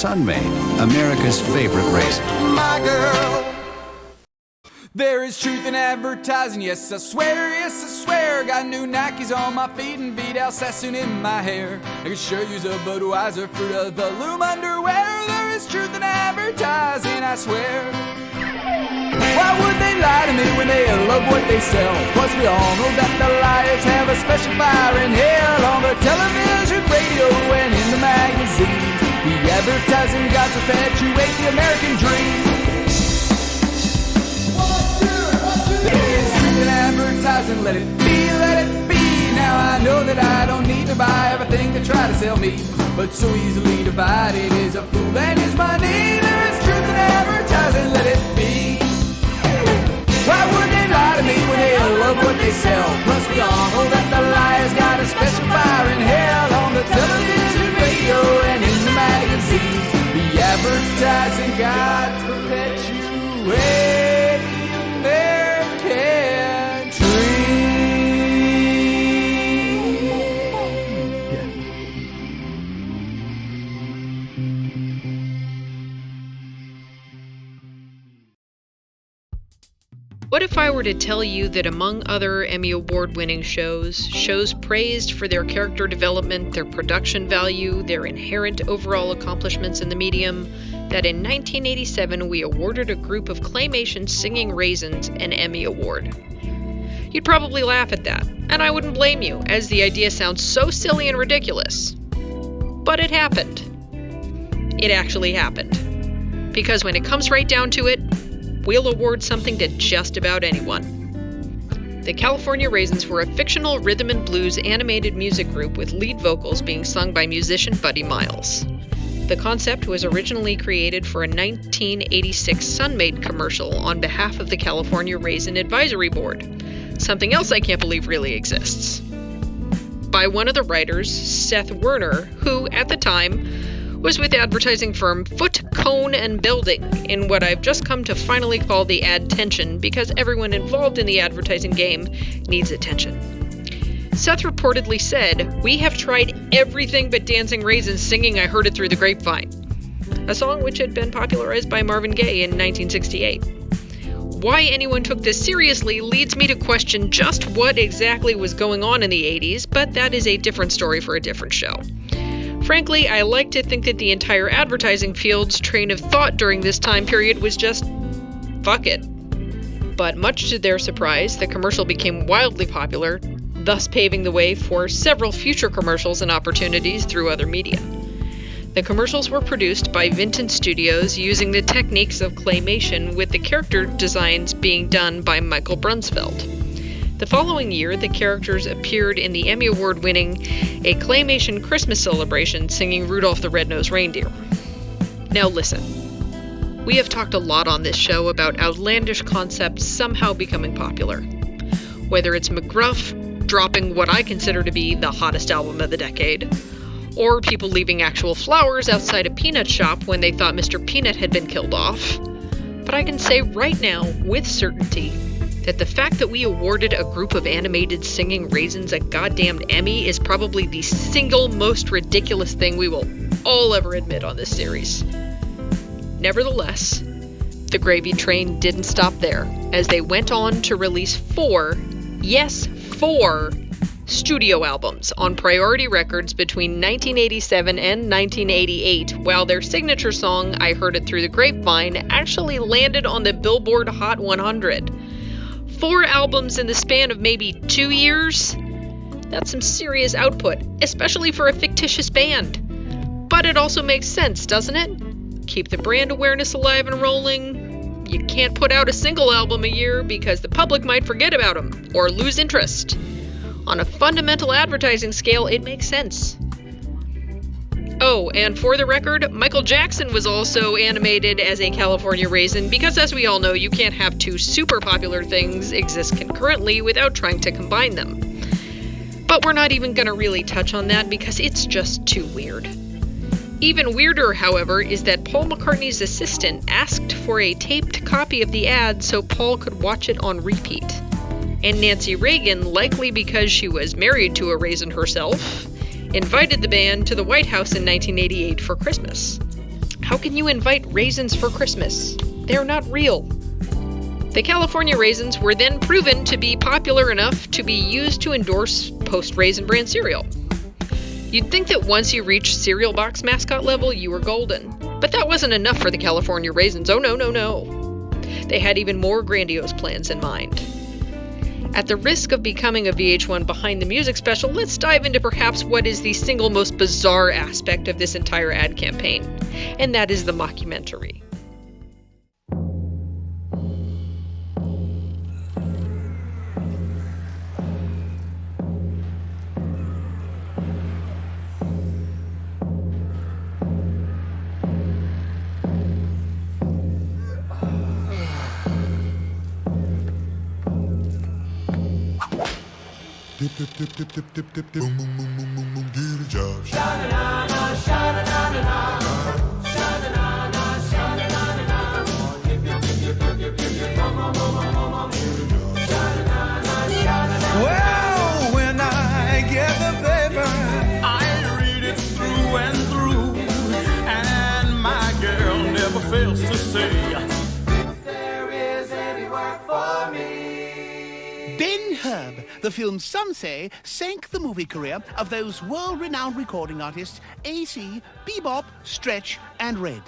Sun-Maid, America's favorite raisin. My girl. There is truth in advertising, yes I swear. Got new Nikes on my feet and Vidal Sassoon in my hair. I can sure use a Budweiser Fruit of the Loom underwear. There is truth in advertising, I swear. Why would they lie to me when they love what they sell? Plus we all know that the liars have a special fire in hell. On the television, radio, and in the magazine, the advertising gods perpetuate the American dream. Advertising, let it be, let it be. Now I know that I don't need to buy everything they try to sell me, but so easily divided is a fool and his money. There is truth in advertising, let it be. Why would they lie to me when they love what they sell? Plus we all know that the liars got a special fire in hell. On the television, radio, and in the magazines, the advertising gods perpetuate the American dream. What if I were to tell you that among other Emmy Award-winning shows praised for their character development, their production value, their inherent overall accomplishments in the medium, that in 1987 we awarded a group of claymation singing raisins an Emmy Award? You'd probably laugh at that, and I wouldn't blame you, as the idea sounds so silly and ridiculous. But it happened. It actually happened. Because when it comes right down to it, we'll award something to just about anyone. The California Raisins were a fictional rhythm and blues animated music group with lead vocals being sung by musician Buddy Miles. The concept was originally created for a 1986 Sun-Maid commercial on behalf of the California Raisin Advisory Board, something else I can't believe really exists, by one of the writers, Seth Werner, who, at the time, was with advertising firm Foot, Cone, and Building in what I've just come to finally call the ad tension, because everyone involved in the advertising game needs attention. Seth reportedly said, "We have tried everything but Dancing Raisins singing I Heard It Through the Grapevine," a song which had been popularized by Marvin Gaye in 1968. Why anyone took this seriously leads me to question just what exactly was going on in the 80s, but that is a different story for a different show. Frankly, I like to think that the entire advertising field's train of thought during this time period was just, fuck it. But much to their surprise, the commercial became wildly popular, thus paving the way for several future commercials and opportunities through other media. The commercials were produced by Vinton Studios using the techniques of claymation, with the character designs being done by Michael Brunsfeld. The following year, the characters appeared in the Emmy Award-winning A Claymation Christmas Celebration singing Rudolph the Red-Nosed Reindeer. Now listen, we have talked a lot on this show about outlandish concepts somehow becoming popular. Whether it's McGruff dropping what I consider to be the hottest album of the decade, or people leaving actual flowers outside a peanut shop when they thought Mr. Peanut had been killed off. But I can say right now, with certainty, that the fact that we awarded a group of animated singing raisins a goddamned Emmy is probably the single most ridiculous thing we will all ever admit on this series. Nevertheless, the gravy train didn't stop there, as they went on to release 4 studio albums on Priority Records between 1987 and 1988, while their signature song, I Heard It Through the Grapevine, actually landed on the Billboard Hot 100. 4 albums in the span of maybe 2 years? That's some serious output, especially for a fictitious band. But it also makes sense, doesn't it? Keep the brand awareness alive and rolling. You can't put out a single album a year because the public might forget about them or lose interest. On a fundamental advertising scale, it makes sense. Oh, and for the record, Michael Jackson was also animated as a California Raisin because, as we all know, you can't have 2 super popular things exist concurrently without trying to combine them. But we're not even going to really touch on that because it's just too weird. Even weirder, however, is that Paul McCartney's assistant asked for a taped copy of the ad so Paul could watch it on repeat. And Nancy Reagan, likely because she was married to a raisin herself, invited the band to the White House in 1988 for Christmas. How can you invite raisins for Christmas? They're not real. The California Raisins were then proven to be popular enough to be used to endorse post-Raisin Bran cereal. You'd think that once you reached cereal box mascot level, you were golden. But that wasn't enough for the California Raisins. Oh no, no, no. They had even more grandiose plans in mind. At the risk of becoming a VH1 Behind the Music special, let's dive into perhaps what is the single most bizarre aspect of this entire ad campaign, and that is the mockumentary. Dip, dip, dip, dip, dip, dip, dip, boom, boom, boom, boom, boom, boom, get a job. Sha-na-na-na, sha-na-na-na-na. Sha-na-na-na, sha-na-na-na-na. Dip, dip, dip, dip, dip, dip, dip, dip, boom, boom, boom, boom, boom, boom. Sha-na-na-na, sha-na-na-na. Well, when I get the paper, I read it through and through, and my girl never fails to say, If there is any work for me. Ben Herb, the film some say sank the movie career of those world-renowned recording artists AC, Bebop, Stretch, and Red.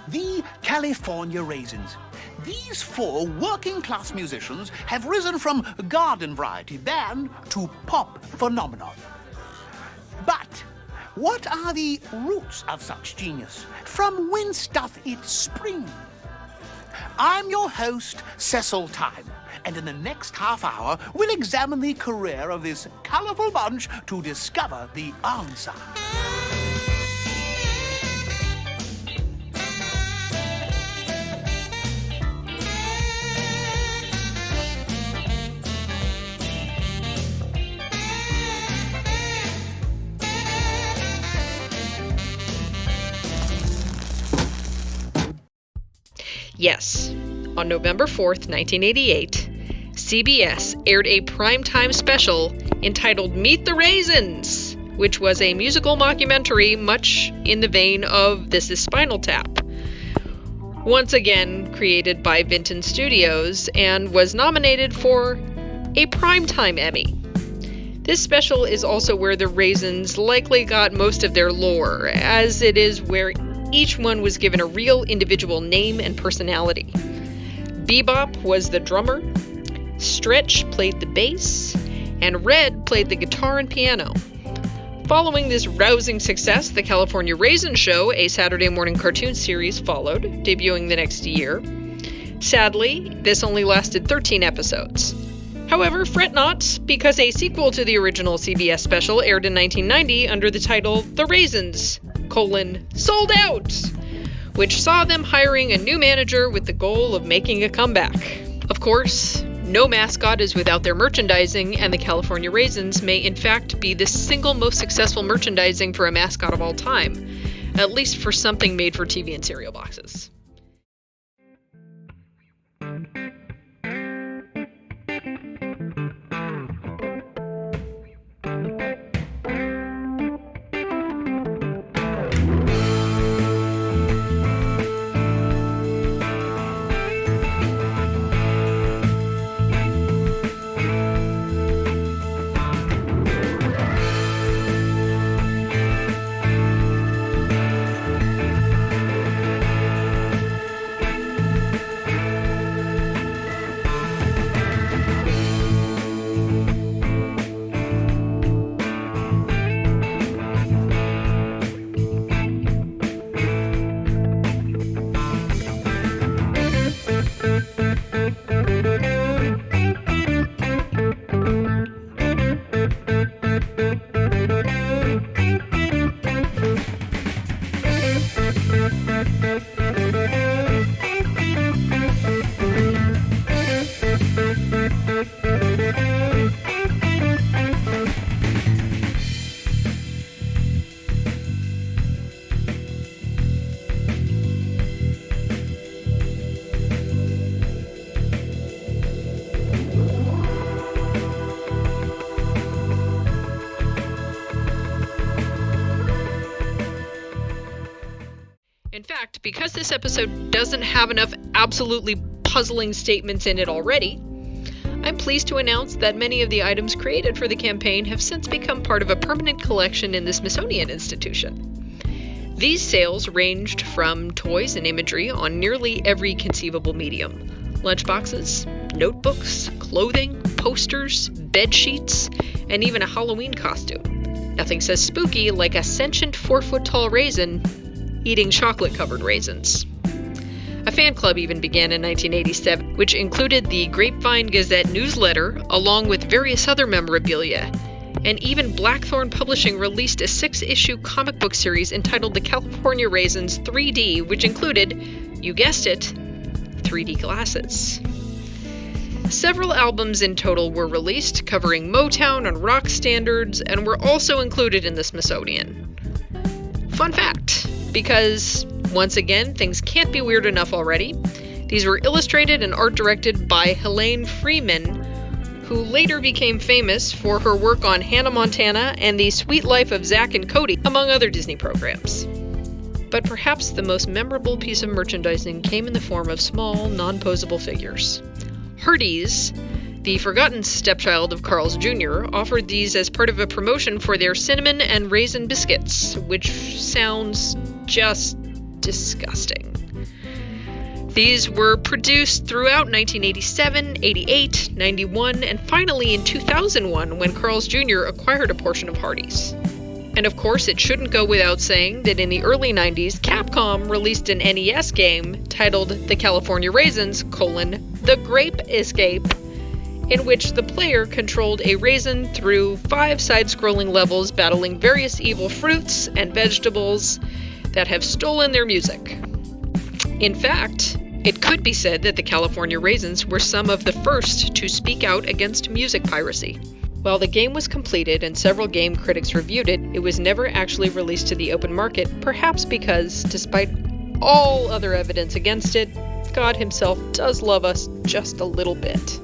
The California Raisins. These four working-class musicians have risen from garden variety band to pop phenomenon. But what are the roots of such genius? From whence doth it spring? I'm your host, Cecil Time, and in the next half hour, we'll examine the career of this colourful bunch to discover the answer. Yes, on November 4th, 1988, CBS aired a primetime special entitled Meet the Raisins, which was a musical mockumentary much in the vein of This Is Spinal Tap. Once again created by Vinton Studios and was nominated for a Primetime Emmy. This special is also where the Raisins likely got most of their lore, as it is where each one was given a real individual name and personality. Bebop was the drummer, Stretch played the bass, and Red played the guitar and piano. Following this rousing success, the California Raisin Show, a Saturday morning cartoon series, followed, debuting the next year. Sadly, this only lasted 13 episodes. However, fret not, because a sequel to the original CBS special aired in 1990 under the title The Raisins, Sold Out, which saw them hiring a new manager with the goal of making a comeback. Of course, no mascot is without their merchandising, and the California Raisins may in fact be the single most successful merchandising for a mascot of all time, at least for something made for TV and cereal boxes. because this episode doesn't have enough absolutely puzzling statements in it already, I'm pleased to announce that many of the items created for the campaign have since become part of a permanent collection in the Smithsonian Institution. These sales ranged from toys and imagery on nearly every conceivable medium: lunchboxes, notebooks, clothing, posters, bed sheets, and even a Halloween costume. Nothing says spooky like a sentient 4-foot-tall raisin eating chocolate-covered raisins. A fan club even began in 1987, which included the Grapevine Gazette newsletter, along with various other memorabilia. And even Blackthorn Publishing released a 6-issue comic book series entitled The California Raisins 3D, which included, you guessed it, 3D glasses. Several albums in total were released, covering Motown and rock standards, and were also included in the Smithsonian. Fun fact, because, once again, things can't be weird enough already, these were illustrated and art directed by Helene Freeman, who later became famous for her work on Hannah Montana and The Sweet Life of Zack and Cody, among other Disney programs. But perhaps the most memorable piece of merchandising came in the form of small, non-posable figures. Hardee's, the forgotten stepchild of Carl's Jr., offered these as part of a promotion for their cinnamon and raisin biscuits, which sounds just disgusting. These were produced throughout 1987, 88, 91, and finally in 2001 when Carl's Jr. acquired a portion of Hardee's. And of course, it shouldn't go without saying that in the early 90s, Capcom released an NES game titled The California Raisins, The Grape Escape, in which the player controlled a raisin through 5 side-scrolling levels battling various evil fruits and vegetables that have stolen their music. In fact, it could be said that the California Raisins were some of the first to speak out against music piracy. While the game was completed and several game critics reviewed it, it was never actually released to the open market, perhaps because, despite all other evidence against it, God himself does love us just a little bit.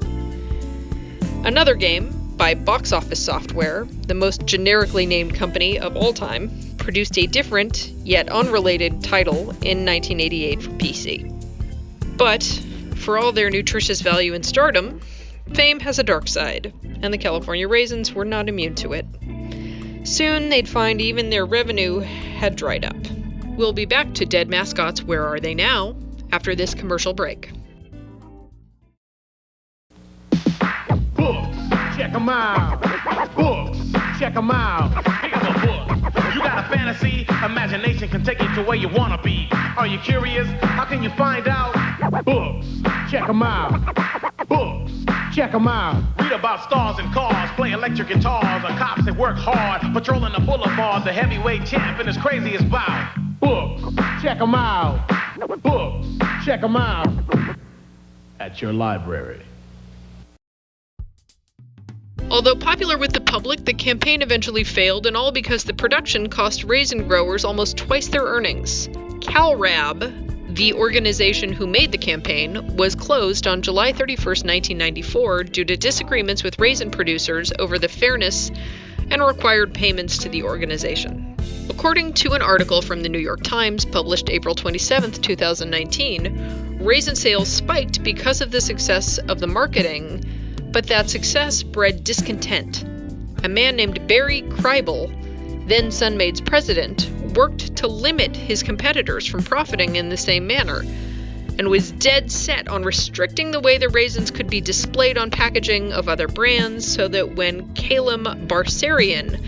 Another game, by Box Office Software, the most generically named company of all time, produced a different, yet unrelated, title in 1988 for PC. But, for all their nutritious value and stardom, fame has a dark side, and the California Raisins were not immune to it. Soon they'd find even their revenue had dried up. We'll be back to Dead Mascots, Where Are They Now?, after this commercial break. Books, check them out. Books, check them out. Pick up a book. You got a fantasy, imagination can take you to where you want to be. Are you curious? How can you find out? Books, check them out. Books, check them out. Read about stars and cars, play electric guitars, or cops that work hard, patrolling the boulevard, the heavyweight champ and his craziest bout. Books, check them out. Books, check them out. At your library. Although popular with the public, the campaign eventually failed, and all because the production cost raisin growers almost twice their earnings. CalRab, the organization who made the campaign, was closed on July 31st, 1994 due to disagreements with raisin producers over the fairness and required payments to the organization. According to an article from the New York Times published April 27, 2019, raisin sales spiked because of the success of the marketing, but that success bred discontent. A man named Barry Kribel, then Sunmaid's president, worked to limit his competitors from profiting in the same manner, and was dead set on restricting the way the raisins could be displayed on packaging of other brands so that when Calum Barsarian,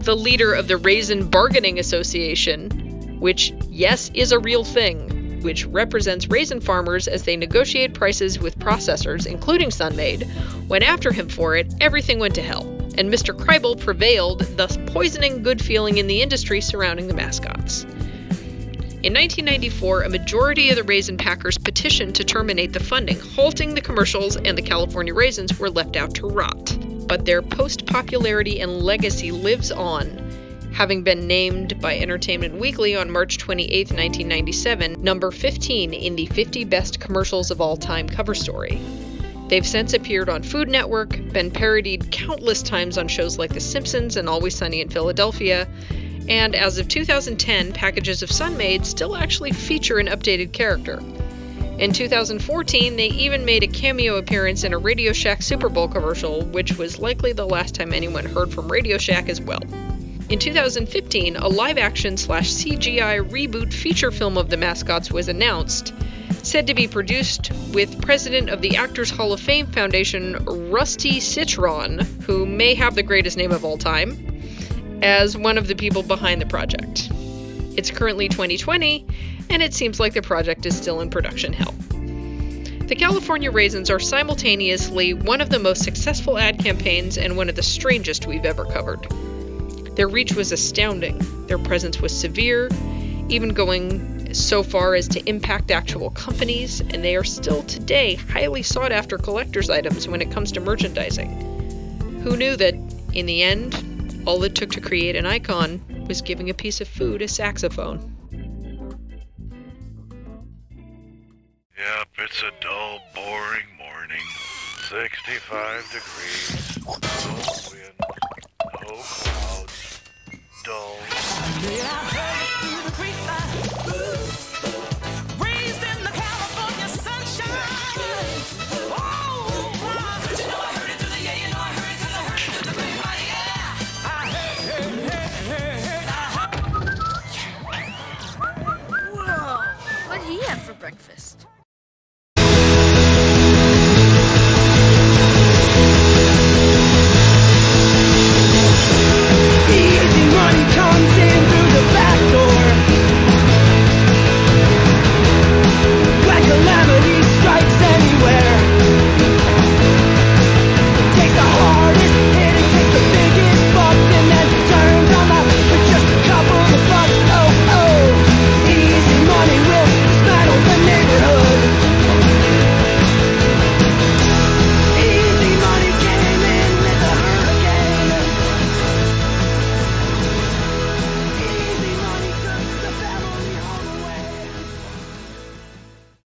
the leader of the Raisin Bargaining Association, which, yes, is a real thing, which represents raisin farmers as they negotiate prices with processors, including Sunmaid, went after him for it, everything went to hell, and Mr. Kribel prevailed, thus poisoning good feeling in the industry surrounding the mascots. In 1994, a majority of the raisin packers petitioned to terminate the funding, halting the commercials, and the California Raisins were left out to rot. But their post-popularity and legacy lives on, having been named by Entertainment Weekly on March 28, 1997, number 15 in the 50 Best Commercials of All Time cover story. They've since appeared on Food Network, been parodied countless times on shows like The Simpsons and Always Sunny in Philadelphia, And as of 2010, packages of Sun-Maid still actually feature an updated character. In 2014, they even made a cameo appearance in a Radio Shack Super Bowl commercial, which was likely the last time anyone heard from Radio Shack as well. In 2015, a live-action/CGI reboot feature film of the Mascots was announced, said to be produced with President of the Actors Hall of Fame Foundation, Rusty Citron, who may have the greatest name of all time, as one of the people behind the project. It's currently 2020, and it seems like the project is still in production hell. The California Raisins are simultaneously one of the most successful ad campaigns and one of the strangest we've ever covered. Their reach was astounding. Their presence was severe, even going so far as to impact actual companies, and they are still today highly sought after collector's items when it comes to merchandising. Who knew that, in the end, all it took to create an icon was giving a piece of food a saxophone? Yep, it's a dull, boring morning. 65 degrees. No wind. No clouds. Dull. Yeah, I heard it through the grapevine.